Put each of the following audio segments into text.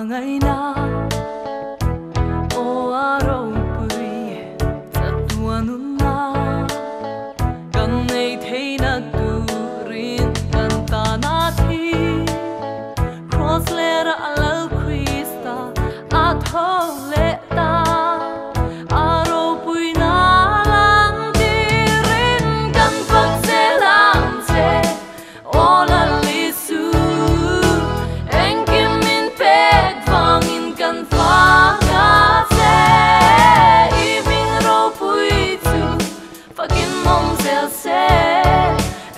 ngày na o aro pui sa tua nuna kan nei theina tu rin kan ta na thi cross lera alal Krista a tho le ta aro pui na lang ti rin kan phak se lam se o la li su en kim min pek vang in kan fa nga se i ming ro pui tu fucking mom se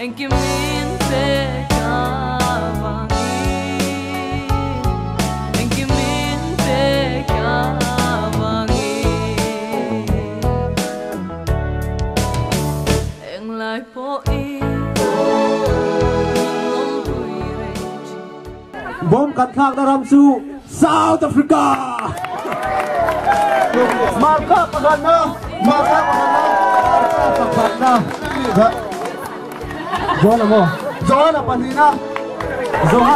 en kim min pek vang en kim min pek vang en lai po i Bom kan khang na ramsu South Africa. Marka pagana Zona mo Zona panina Zoha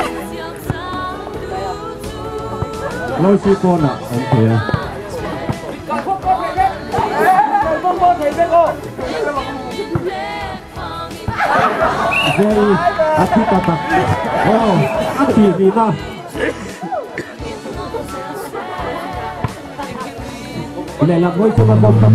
Lôi si cô nè ông kìa Jay Akitata Oh Akivina Này là ngôi chung một tập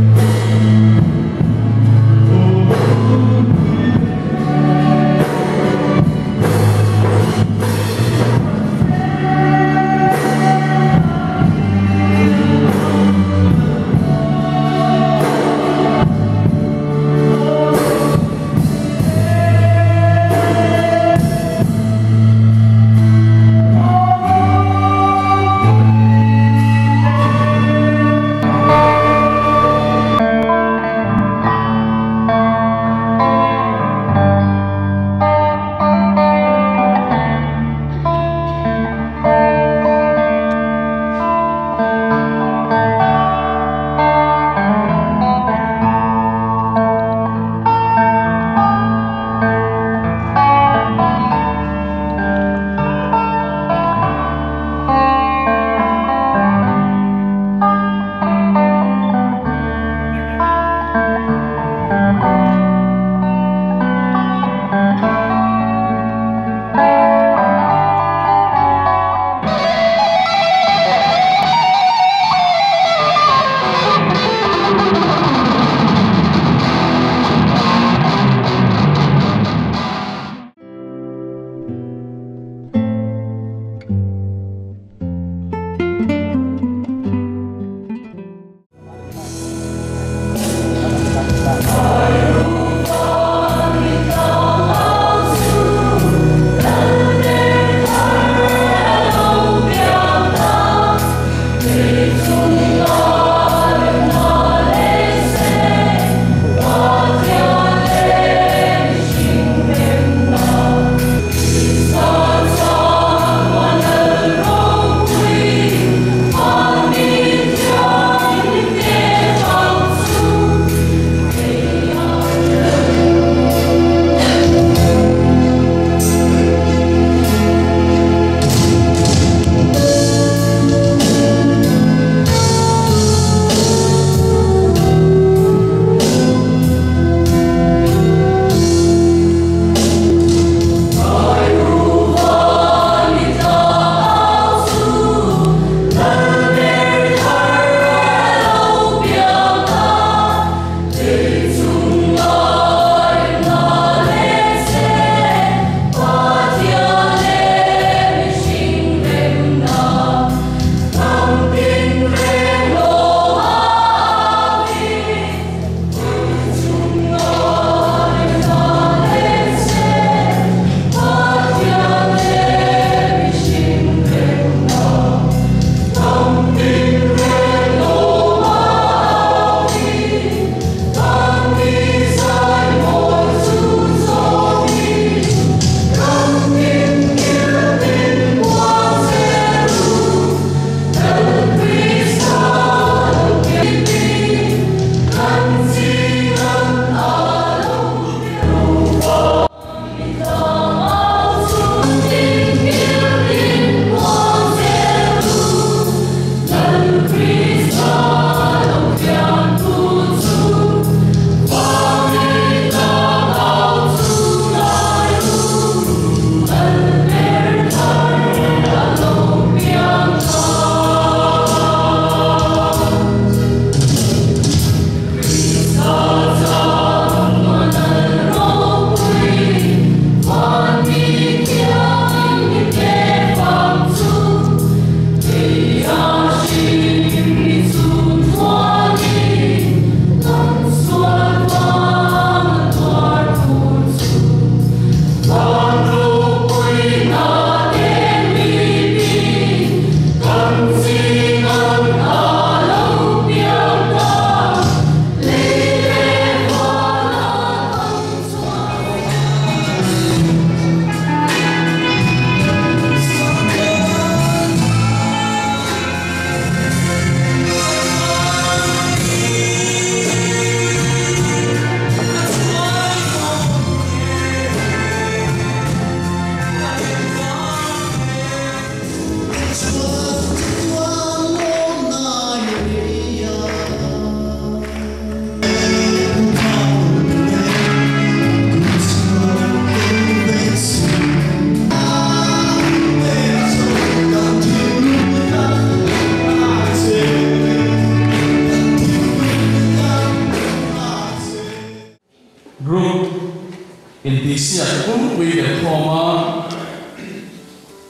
Indonesia pun punya koma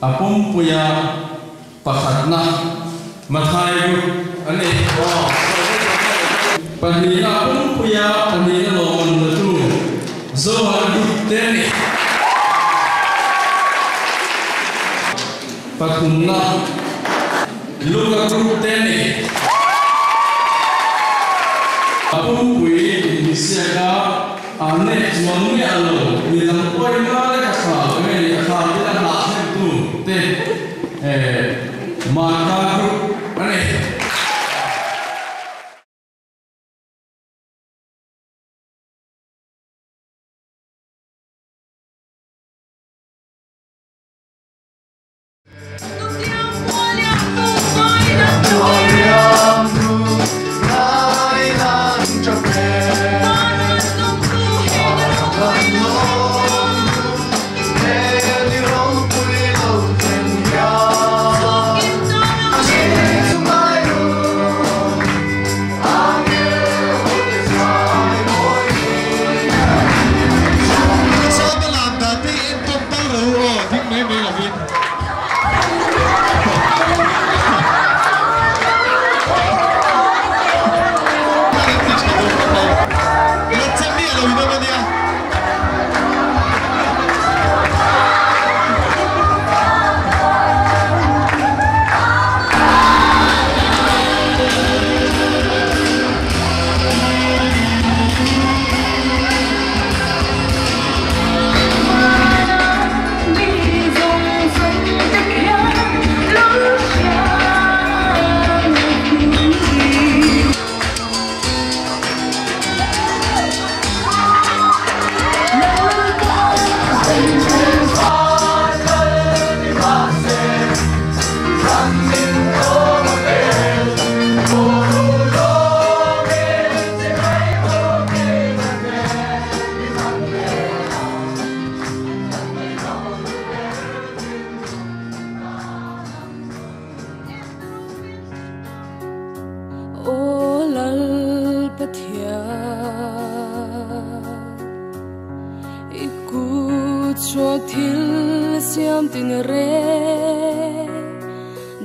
apun punya pakatna mathai ane panina pun punya panina lomon tu zohar teni patunna luka teni apun punya Indonesia ka ane semua ni alo bilang kau ini ada kasar, ini kasar kita nak itu, maka ane.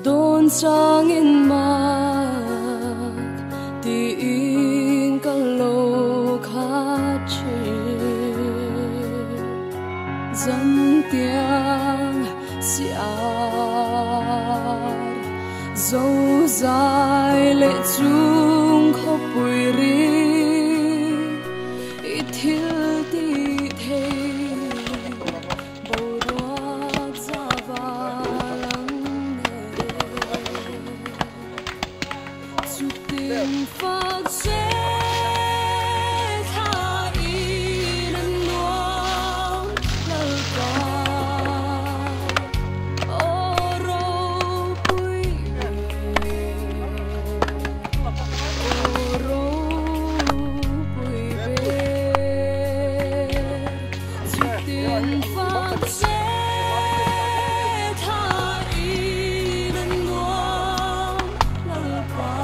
Don sangin mat tiin kalau kaci dân tiếng xiar dấu dài lệ chung khóc bụi ri ít thiếu tí thế bầu đoạt ra và lắng chút tình phát chế tha ý lần nuông lỡ qua ô rô bụi chút tình phát chế tha ý lần nuông lỡ qua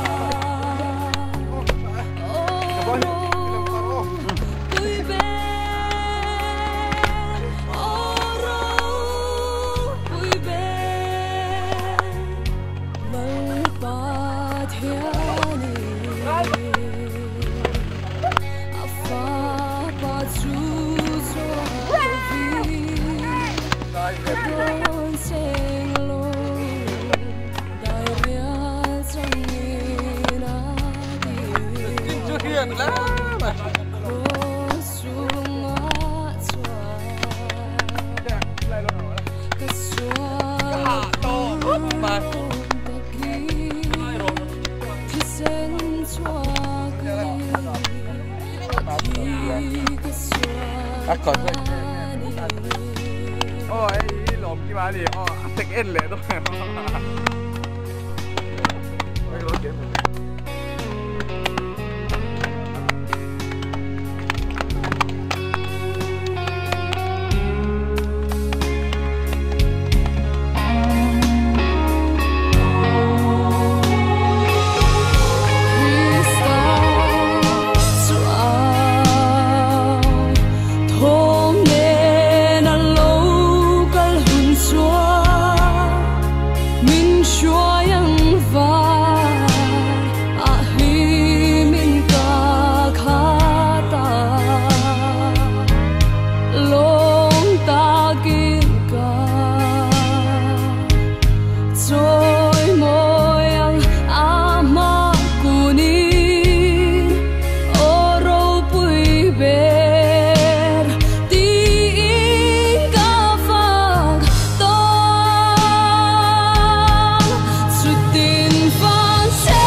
Còn ôi lộn cái bà đi take in lệ đúng không? Home lông ta kiên cả trôi môi ang ama kuni oro pui ber tin ka phang tong sutin phang se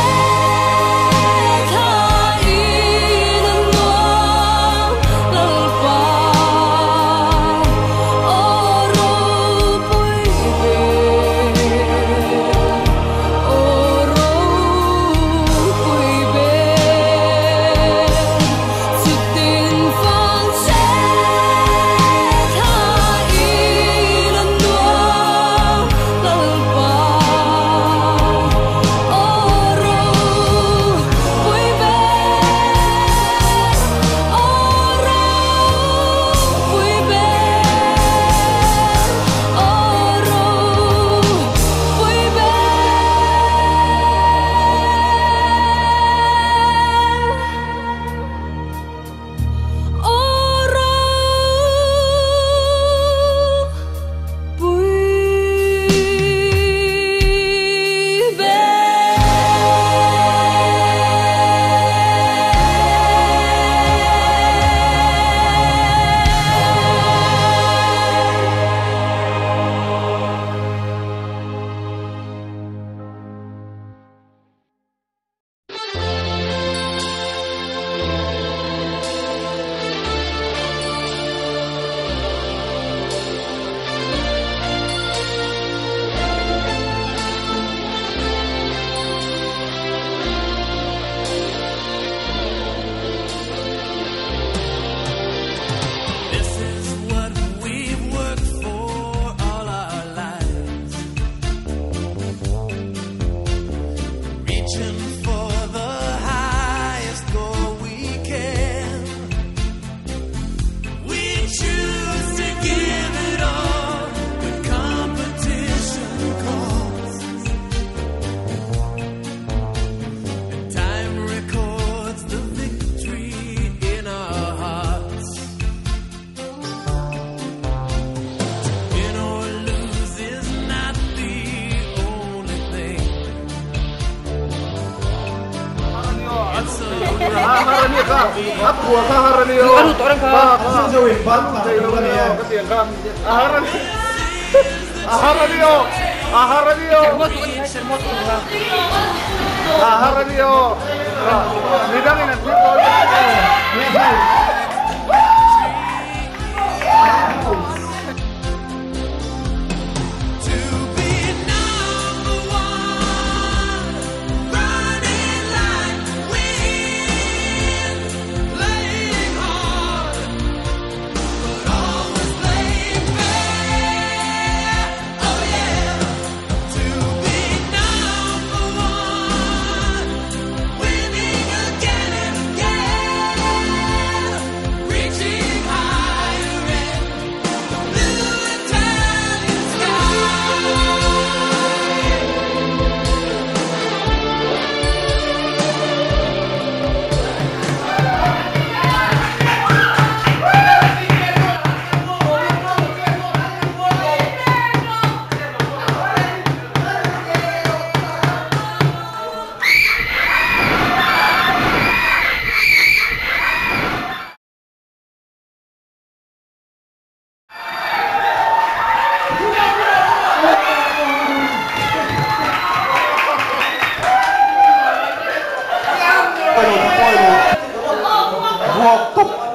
tha in nuông lal pa oro pui ber oro pui ber sutin phang se tha in nuông lal pa oro pui ber oro pui ber This is what we've worked for all our lives. Reaching for the highest goal we can. We choose to give it all when competition calls. And time records the victory in our hearts. Win or lose is not the only thing. It's a Harani ka, apua ka harani yo. Ano to orang ka? Sawin ban na Harani yo, katiyan ka. Harani. Harani yo. Harani yo. Harani yo. Nidangin ang tipo. to be number one, running like wind, playing hard, but always playing fair. Oh yeah, to be number one, winning again and again, reaching higher in the blue Italian sky.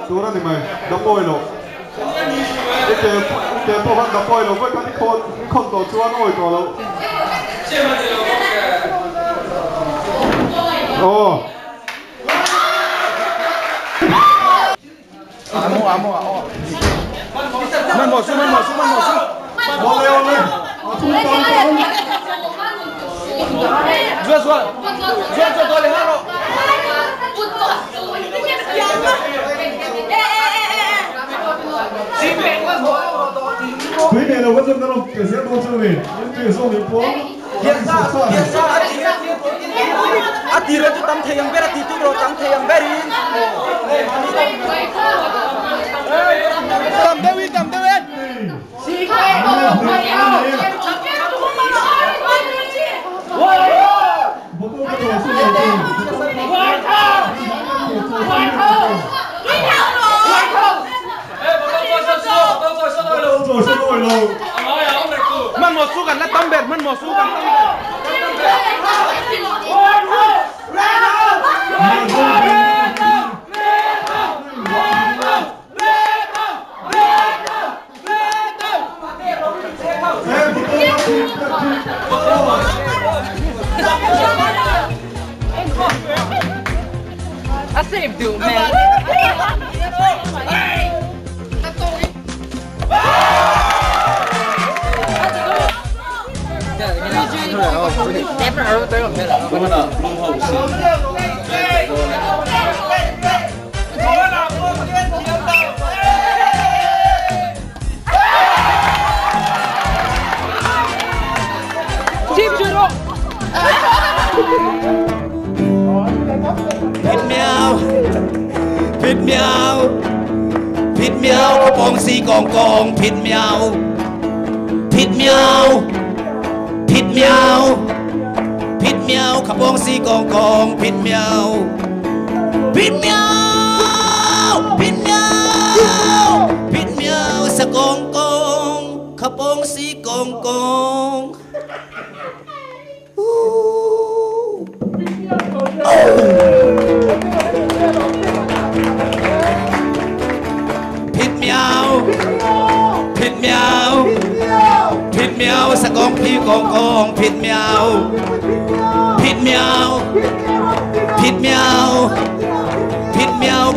Turan ni mày, đập bôi lộ. Cái bộ phận đập bôi lộ với các con tổ chúa nổi tổ lộ. Ồ. Amo. Man mo su. Bộ leo lên. Jual to le haro. Quý này là vẫn dân đâu kể sẽ tôi chơi về, nhưng kể xong đến phố. Biasa atira tu tam thayang bera titu ro tam thayang berin. David. Man mau sukan lah tambet, man mau sukan I saved you, man. Pit meow กระป๋องสีกองผิดเมียวกระป๋องสีกองผิดเมียวสะกองกระป๋องสีกองผิดเมียวสะกองพี่กองผิดเมียว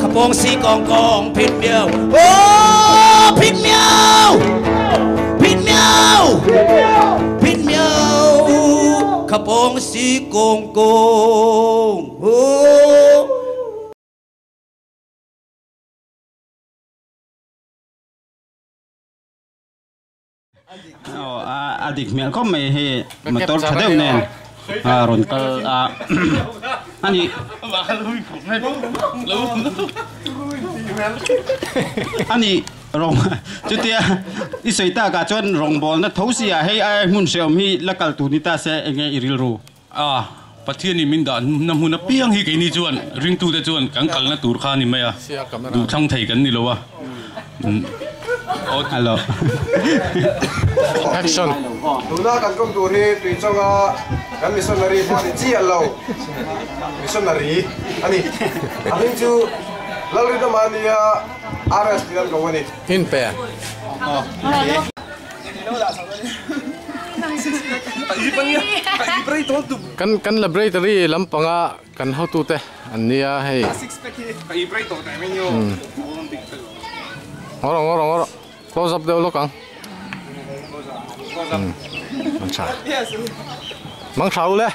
ขบองสีกองผิดเมียวโอ้ผิดเมียวขบองสีกองโอ้adik mel kom he motor khadeu nen ron kal ani rong chutia isoita ka chon rong bol na thosia he mun seom hi lakal tu ni ta se enge iril ru pathian ni min da nam huna piang hi ke ni chuan ring tu de chuan kang kal na tur kha ni maya du thang thei kan ni lowa hello action tuna kan kom tu ri tui chonga kan missionary phone chi allo missionary ani ahin chu lalri da mania rs tiran ko wani in pe kan laboratory lampanga kan how to te ania hey Orang. Close up the look ang. Mang chào le.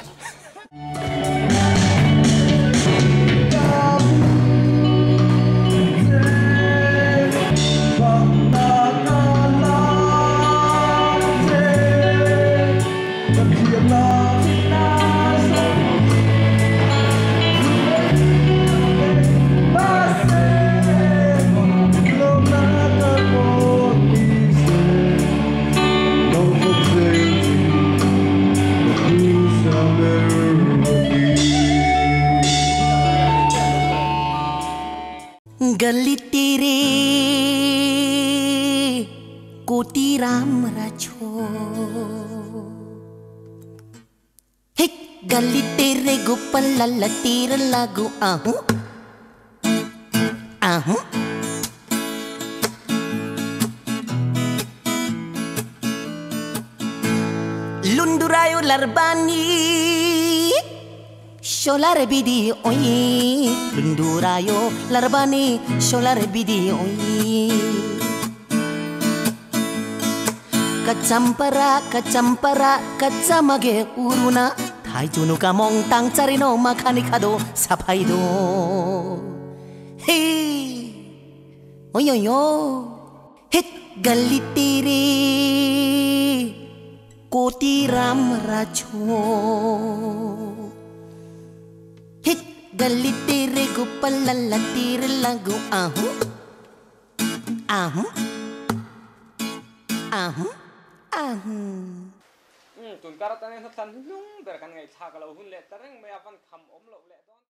गली तेरे कोटी राम राजो हे गली तेरे गोपाल लाला तेरा लागू आहू lundurayo larbani Sholar bidi oi lundurayo larbani sholar bidi oi kacampara kacamage uruna thai junu kamong tang charino makhani khado saphai do hey oyo hit gali tere koti ram rajo hit gali tere gopal lalla tere lagu ตุนการ์ตันเนี่ยทันลุ่งแต่กันไงชากเราหุ่นเละแต่เร่งไม่เอาฟันคำอมเหลาเละ